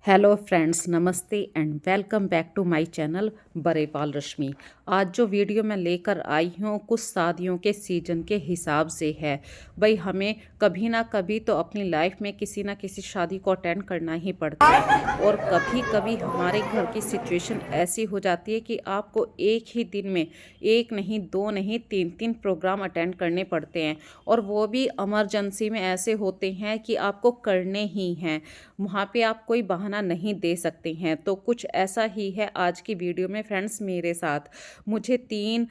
Hello friends, नमस्ते and welcome back to my channel Barepal Rashmi. आज जो वीडियो मैं लेकर आई हूँ कुछ शादियों के सीजन के हिसाब से है। भाई हमें कभी ना कभी तो अपनी लाइफ में किसी ना किसी शादी को अटेंड करना ही पड़ता है और कभी कभी हमारे घर की सिचुएशन ऐसी हो जाती है कि आपको एक ही दिन में एक नहीं दो नहीं तीन तीन प्रोग्राम अटेंड करने पड़ते हैं और वो भी इमरजेंसी में ऐसे होते हैं कि आपको करने ही हैं। वहाँ पे आप कोई बहाना नहीं दे सकते हैं। तो कुछ ऐसा ही है आज की वीडियो में फ्रेंड्स मेरे साथ। मुझे 3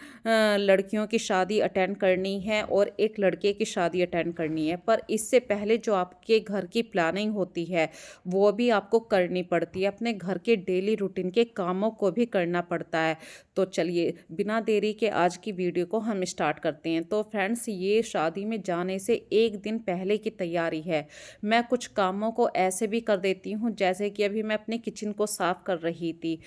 लड़कियों की शादी अटेंड करनी है और एक लड़के की शादी अटेंड करनी है। पर इससे पहले जो आपके घर की प्लानिंग होती है वो भी आपको करनी पड़ती है। अपने घर के डेली रूटीन के कामों को भी करना पड़ता है। तो चलिए बिना देरी के आज की वीडियो को हम स्टार्ट करते हैं। तो फ्रेंड्स ये शादी में जाने से एक दिन पहले की तैयारी है। मैं कुछ कामों को ऐसे भी कर देती हूँ जैसे कि अभी मैं अपने किचन को साफ कर रही थी।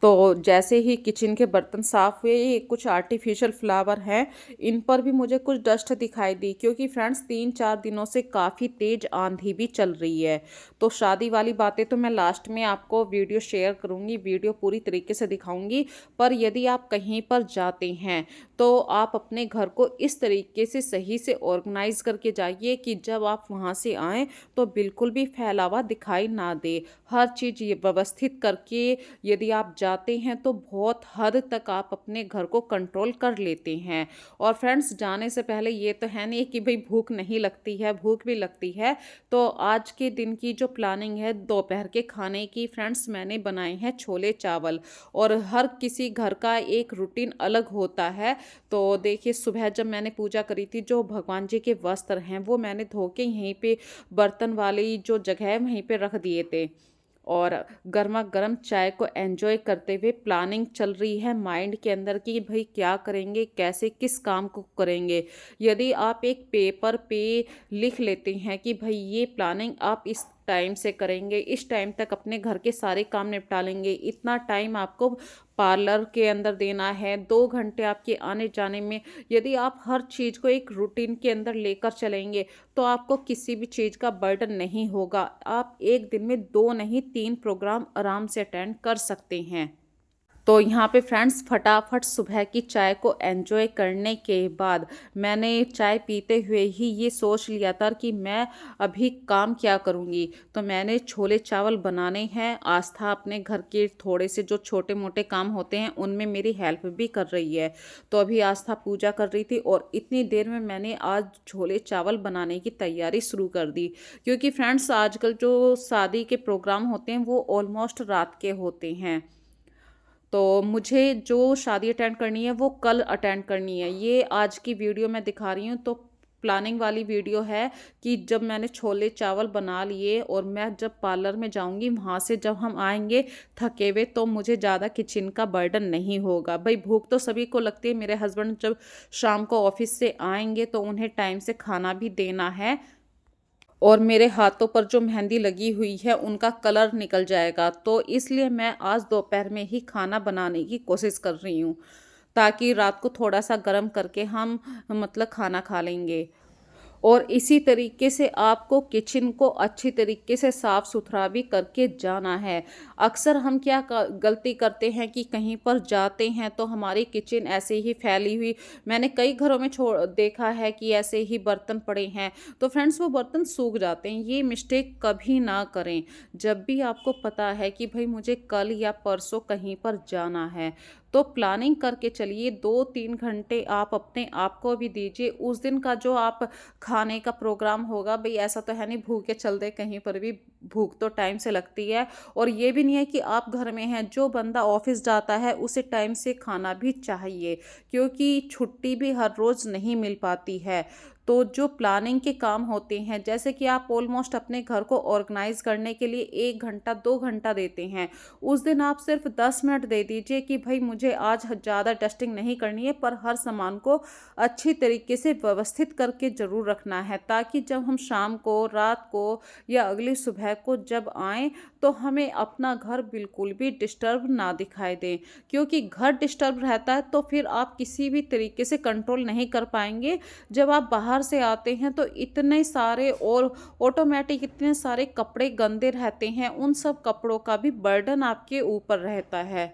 तो जैसे ही किचन के बर्तन साफ़ हुए, ये कुछ आर्टिफिशियल फ्लावर हैं, इन पर भी मुझे कुछ डस्ट दिखाई दी क्योंकि फ्रेंड्स 3-4 दिनों से काफ़ी तेज़ आंधी भी चल रही है। तो शादी वाली बातें तो मैं लास्ट में आपको वीडियो शेयर करूँगी, वीडियो पूरी तरीके से दिखाऊँगी। पर यदि आप कहीं पर जाते हैं, तो आप अपने घर को इस तरीके से सही से ऑर्गेनाइज़ करके जाइए कि जब आप वहाँ से आएँ, तो बिल्कुल भी फैलावा दिखाई ना दे। हर चीज़ ये व्यवस्थित करके यदि आप जाते हैं तो बहुत हद तक आप अपने घर को कंट्रोल कर लेते हैं। और फ्रेंड्स जाने से पहले ये तो है नहीं कि भाई भूख नहीं लगती है, भूख भी लगती है। तो आज के दिन की जो प्लानिंग है दोपहर के खाने की फ्रेंड्स मैंने बनाए हैं छोले चावल। और हर किसी घर का एक रूटीन अलग होता है। तो देखिए सुबह जब मैंने पूजा करी थी, जो भगवान जी के वस्त्र हैं वो मैंने धो के यहीं पे बर्तन वाली जो जगह है वहीं पे रख दिए थे। और गर्मा गर्म चाय को एंजॉय करते हुए प्लानिंग चल रही है माइंड के अंदर कि भाई क्या करेंगे, कैसे किस काम को करेंगे। यदि आप एक पेपर पे लिख लेते हैं कि भाई ये प्लानिंग आप इस टाइम से करेंगे, इस टाइम तक अपने घर के सारे काम निपटा लेंगे, इतना टाइम आपको पार्लर के अंदर देना है, 2 घंटे आपके आने जाने में। यदि आप हर चीज़ को एक रूटीन के अंदर लेकर चलेंगे तो आपको किसी भी चीज़ का बर्डन नहीं होगा। आप एक दिन में 2 नहीं 3 प्रोग्राम आराम से अटेंड कर सकते हैं। तो यहाँ पे फ्रेंड्स फटाफट सुबह की चाय को एंजॉय करने के बाद मैंने चाय पीते हुए ही ये सोच लिया था कि मैं अभी काम क्या करूँगी। तो मैंने छोले चावल बनाने हैं। आस्था अपने घर के थोड़े से जो छोटे मोटे काम होते हैं उनमें मेरी हेल्प भी कर रही है। तो अभी आस्था पूजा कर रही थी और इतनी देर में मैंने आज छोले चावल बनाने की तैयारी शुरू कर दी। क्योंकि फ्रेंड्स आजकल जो शादी के प्रोग्राम होते हैं वो ऑलमोस्ट रात के होते हैं। तो मुझे जो शादी अटेंड करनी है वो कल अटेंड करनी है। ये आज की वीडियो मैं दिखा रही हूँ तो प्लानिंग वाली वीडियो है कि जब मैंने छोले चावल बना लिए और मैं जब पार्लर में जाऊँगी वहाँ से जब हम आएँगे थके हुए तो मुझे ज़्यादा किचन का बर्डन नहीं होगा। भई भूख तो सभी को लगती है। मेरे हस्बैंड जब शाम को ऑफ़िस से आएँगे तो उन्हें टाइम से खाना भी देना है। और मेरे हाथों पर जो मेहंदी लगी हुई है उनका कलर निकल जाएगा। तो इसलिए मैं आज दोपहर में ही खाना बनाने की कोशिश कर रही हूँ, ताकि रात को थोड़ा-सा गरम करके हम मतलब खाना खा लेंगे। और इसी तरीके से आपको किचन को अच्छी तरीके से साफ सुथरा भी करके जाना है। अक्सर हम क्या गलती करते हैं कि कहीं पर जाते हैं तो हमारी किचन ऐसे ही फैली हुई, मैंने कई घरों में छोड़ देखा है कि ऐसे ही बर्तन पड़े हैं तो फ्रेंड्स वो बर्तन सूख जाते हैं। ये मिस्टेक कभी ना करें। जब भी आपको पता है कि भाई मुझे कल या परसों कहीं पर जाना है तो प्लानिंग करके चलिए। 2-3 घंटे आप अपने आप को भी दीजिए। उस दिन का जो आप खाने का प्रोग्राम होगा, भई ऐसा तो है नहीं भूखे चल दें कहीं पर भी, भूख तो टाइम से लगती है। और ये भी नहीं है कि आप घर में हैं, जो बंदा ऑफ़िस जाता है उसे टाइम से खाना भी चाहिए, क्योंकि छुट्टी भी हर रोज़ नहीं मिल पाती है। तो जो प्लानिंग के काम होते हैं, जैसे कि आप ऑलमोस्ट अपने घर को ऑर्गेनाइज़ करने के लिए 1 घंटा 2 घंटा देते हैं, उस दिन आप सिर्फ 10 मिनट दे दीजिए कि भई मुझे आज ज़्यादा डस्टिंग नहीं करनी है, पर हर सामान को अच्छी तरीके से व्यवस्थित करके ज़रूर रखना है, ताकि जब हम शाम को, रात को या अगली सुबह को जब आएँ तो हमें अपना घर बिल्कुल भी डिस्टर्ब ना दिखाई दे। क्योंकि घर डिस्टर्ब रहता है तो फिर आप किसी भी तरीके से कंट्रोल नहीं कर पाएँगे। जब आप बाहर बाहर से आते हैं तो इतने सारे और ऑटोमेटिक इतने सारे कपड़े गंदे रहते हैं, उन सब कपड़ों का भी बर्डन आपके ऊपर रहता है।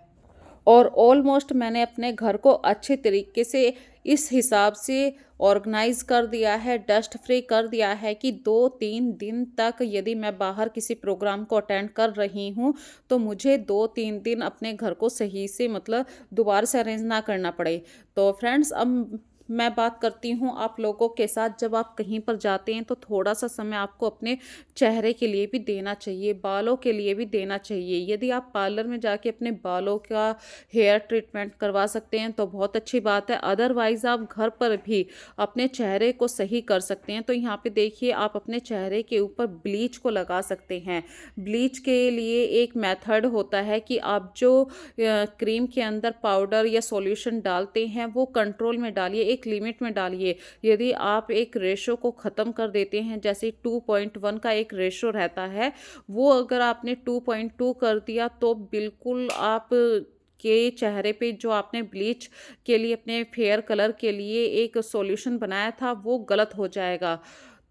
और ऑलमोस्ट मैंने अपने घर को अच्छे तरीके से इस हिसाब से ऑर्गेनाइज कर दिया है, डस्ट फ्री कर दिया है कि 2-3 दिन तक यदि मैं बाहर किसी प्रोग्राम को अटेंड कर रही हूँ तो मुझे 2-3 दिन अपने घर को सही से मतलब दोबारा से अरेंज ना करना पड़े। तो फ्रेंड्स, अब मैं बात करती हूँ आप लोगों के साथ, जब आप कहीं पर जाते हैं तो थोड़ा सा समय आपको अपने चेहरे के लिए भी देना चाहिए, बालों के लिए भी देना चाहिए। यदि आप पार्लर में जाके अपने बालों का हेयर ट्रीटमेंट करवा सकते हैं तो बहुत अच्छी बात है, अदरवाइज़ आप घर पर भी अपने चेहरे को सही कर सकते हैं। तो यहाँ पे देखिए, आप अपने चेहरे के ऊपर ब्लीच को लगा सकते हैं। ब्लीच के लिए एक मेथड होता है कि आप जो क्रीम के अंदर पाउडर या सॉल्यूशन डालते हैं वो कंट्रोल में डालिए, एक लिमिट में डालिए। यदि आप एक रेशो को ख़त्म कर देते हैं, जैसे 2.1 का एक रेशो रहता है, वो अगर आपने 2.2 कर दिया तो बिल्कुल आप के चेहरे पे जो आपने ब्लीच के लिए अपने फेयर कलर के लिए एक सॉल्यूशन बनाया था वो गलत हो जाएगा।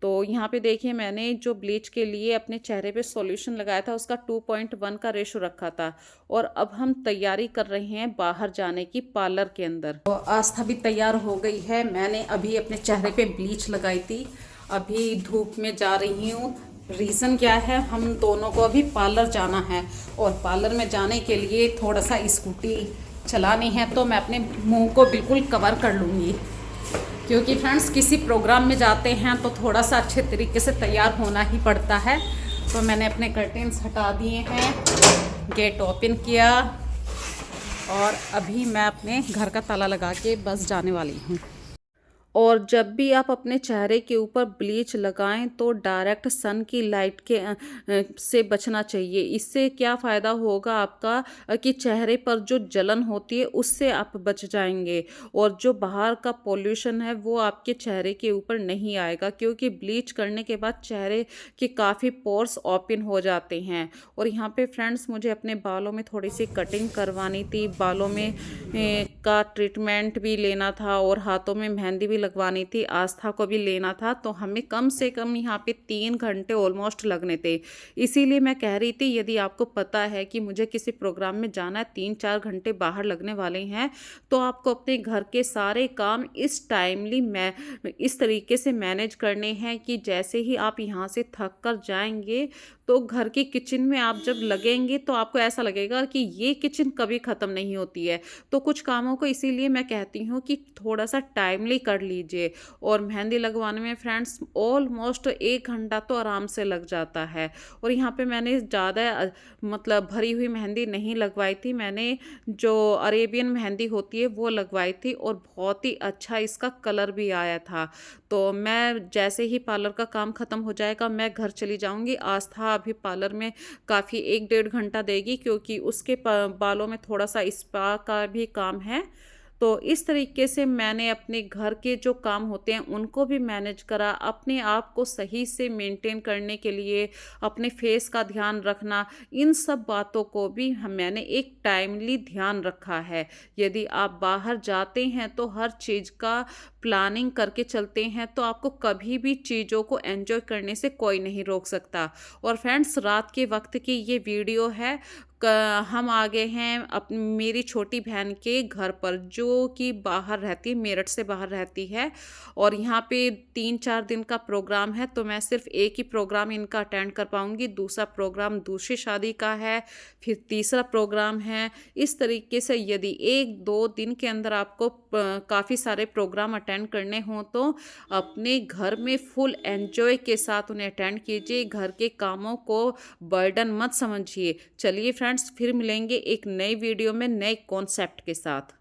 तो यहाँ पे देखिए, मैंने जो ब्लीच के लिए अपने चेहरे पे सॉल्यूशन लगाया था उसका 2.1 का रेशो रखा था। और अब हम तैयारी कर रहे हैं बाहर जाने की पार्लर के अंदर। तो आस्था भी तैयार हो गई है, मैंने अभी अपने चेहरे पे ब्लीच लगाई थी, अभी धूप में जा रही हूँ। रीज़न क्या है, हम दोनों को अभी पार्लर जाना है और पार्लर में जाने के लिए थोड़ा सा स्कूटी चलानी है, तो मैं अपने मुंह को बिल्कुल कवर कर लूँगी क्योंकि फ्रेंड्स किसी प्रोग्राम में जाते हैं तो थोड़ा सा अच्छे तरीके से तैयार होना ही पड़ता है। तो मैंने अपने कर्टेन्स हटा दिए हैं, गेट ओपन किया और अभी मैं अपने घर का ताला लगा के बस जाने वाली हूँ। और जब भी आप अपने चेहरे के ऊपर ब्लीच लगाएं तो डायरेक्ट सन की लाइट के से बचना चाहिए। इससे क्या फ़ायदा होगा आपका कि चेहरे पर जो जलन होती है उससे आप बच जाएंगे और जो बाहर का पोल्यूशन है वो आपके चेहरे के ऊपर नहीं आएगा, क्योंकि ब्लीच करने के बाद चेहरे के काफ़ी पोर्स ओपन हो जाते हैं। और यहाँ पे फ्रेंड्स, मुझे अपने बालों में थोड़ी सी कटिंग करवानी थी, बालों में का ट्रीटमेंट भी लेना था और हाथों में मेहंदी भी लगवानी थी, आस्था को भी लेना था। तो हमें कम से कम यहाँ पे 3 घंटे ऑलमोस्ट लगने थे। इसीलिए मैं कह रही थी, यदि आपको पता है कि मुझे किसी प्रोग्राम में जाना है, 3-4 घंटे बाहर लगने वाले हैं, तो आपको अपने घर के सारे काम इस तरीके से मैनेज करने हैं कि जैसे ही आप यहाँ से थक कर जाएंगे तो घर की किचन में आप जब लगेंगे तो आपको ऐसा लगेगा कि ये किचन कभी ख़त्म नहीं होती है। तो कुछ कामों को इसीलिए मैं कहती हूँ कि थोड़ा सा टाइमली कर लीजिए। और मेहंदी लगवाने में फ्रेंड्स ऑलमोस्ट 1 घंटा तो आराम से लग जाता है। और यहाँ पे मैंने ज़्यादा मतलब भरी हुई मेहंदी नहीं लगवाई थी, मैंने जो अरेबियन मेहंदी होती है वो लगवाई थी और बहुत ही अच्छा इसका कलर भी आया था। तो मैं जैसे ही पार्लर का काम ख़त्म हो जाएगा मैं घर चली जाऊँगी। आस्था अभी पार्लर में काफ़ी 1-1.5 घंटा देगी क्योंकि उसके बालों में थोड़ा सा स्पा का भी काम है। तो इस तरीके से मैंने अपने घर के जो काम होते हैं उनको भी मैनेज करा, अपने आप को सही से मेंटेन करने के लिए अपने फेस का ध्यान रखना, इन सब बातों को भी मैंने एक टाइमली ध्यान रखा है। यदि आप बाहर जाते हैं तो हर चीज़ का प्लानिंग करके चलते हैं तो आपको कभी भी चीज़ों को एंजॉय करने से कोई नहीं रोक सकता। और फ्रेंड्स, रात के वक्त की ये वीडियो है, हम आ गए हैं मेरी छोटी बहन के घर पर जो कि बाहर रहती है, मेरठ से बाहर रहती है। और यहाँ पे 3-4 दिन का प्रोग्राम है, तो मैं सिर्फ एक ही प्रोग्राम इनका अटेंड कर पाऊँगी, दूसरा प्रोग्राम दूसरी शादी का है, फिर तीसरा प्रोग्राम है। इस तरीके से यदि 1-2 दिन के अंदर आपको काफ़ी सारे प्रोग्राम अटेंड करने हों तो अपने घर में फुल एंजॉय के साथ उन्हें अटेंड कीजिए, घर के कामों को बर्डन मत समझिए। चलिए फ्रेंड्स, फिर मिलेंगे एक नई वीडियो में नए कॉन्सेप्ट के साथ।